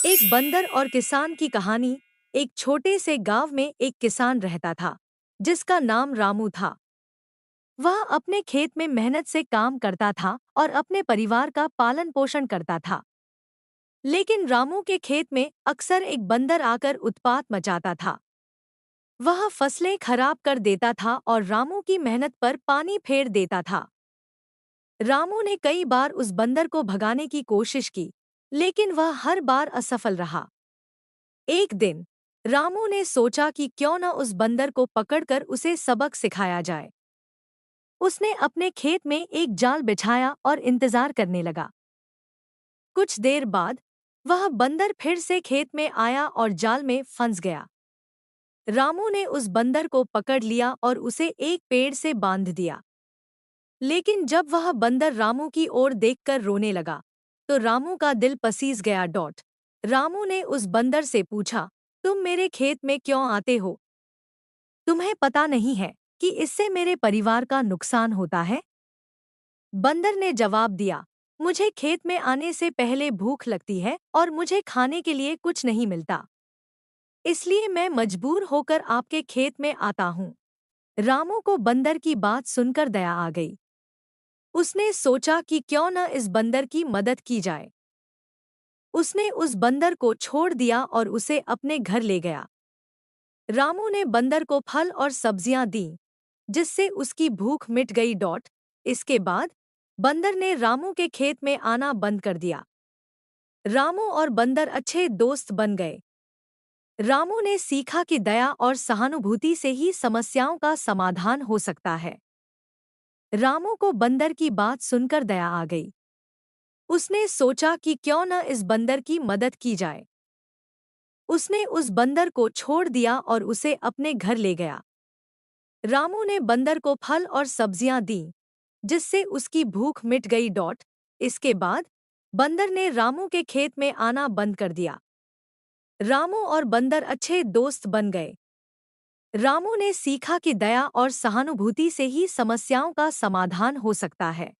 एक बंदर और किसान की कहानी। एक छोटे से गांव में एक किसान रहता था जिसका नाम रामू था। वह अपने खेत में मेहनत से काम करता था और अपने परिवार का पालन पोषण करता था। लेकिन रामू के खेत में अक्सर एक बंदर आकर उत्पात मचाता था। वह फसलें खराब कर देता था और रामू की मेहनत पर पानी फेर देता था। रामू ने कई बार उस बंदर को भगाने की कोशिश की, लेकिन वह हर बार असफल रहा। एक दिन रामू ने सोचा कि क्यों न उस बंदर को पकड़कर उसे सबक सिखाया जाए। उसने अपने खेत में एक जाल बिछाया और इंतजार करने लगा। कुछ देर बाद वह बंदर फिर से खेत में आया और जाल में फंस गया। रामू ने उस बंदर को पकड़ लिया और उसे एक पेड़ से बांध दिया। लेकिन जब वह बंदर रामू की ओर देखकर रोने लगा, तो रामू का दिल पसीज गया। रामू ने उस बंदर से पूछा, तुम मेरे खेत में क्यों आते हो? तुम्हें पता नहीं है कि इससे मेरे परिवार का नुकसान होता है? बंदर ने जवाब दिया, मुझे खेत में आने से पहले भूख लगती है और मुझे खाने के लिए कुछ नहीं मिलता। इसलिए मैं मजबूर होकर आपके खेत में आता हूँ। रामू को बंदर की बात सुनकर दया आ गई। उसने सोचा कि क्यों न इस बंदर की मदद की जाए। उसने उस बंदर को छोड़ दिया और उसे अपने घर ले गया। रामू ने बंदर को फल और सब्जियां दीं, जिससे उसकी भूख मिट गई। इसके बाद बंदर ने रामू के खेत में आना बंद कर दिया। रामू और बंदर अच्छे दोस्त बन गए। रामू ने सीखा कि दया और सहानुभूति से ही समस्याओं का समाधान हो सकता है। रामू को बंदर की बात सुनकर दया आ गई। उसने सोचा कि क्यों न इस बंदर की मदद की जाए। उसने उस बंदर को छोड़ दिया और उसे अपने घर ले गया। रामू ने बंदर को फल और सब्जियां दीं, जिससे उसकी भूख मिट गई। इसके बाद बंदर ने रामू के खेत में आना बंद कर दिया। रामू और बंदर अच्छे दोस्त बन गए। रामू ने सीखा कि दया और सहानुभूति से ही समस्याओं का समाधान हो सकता है।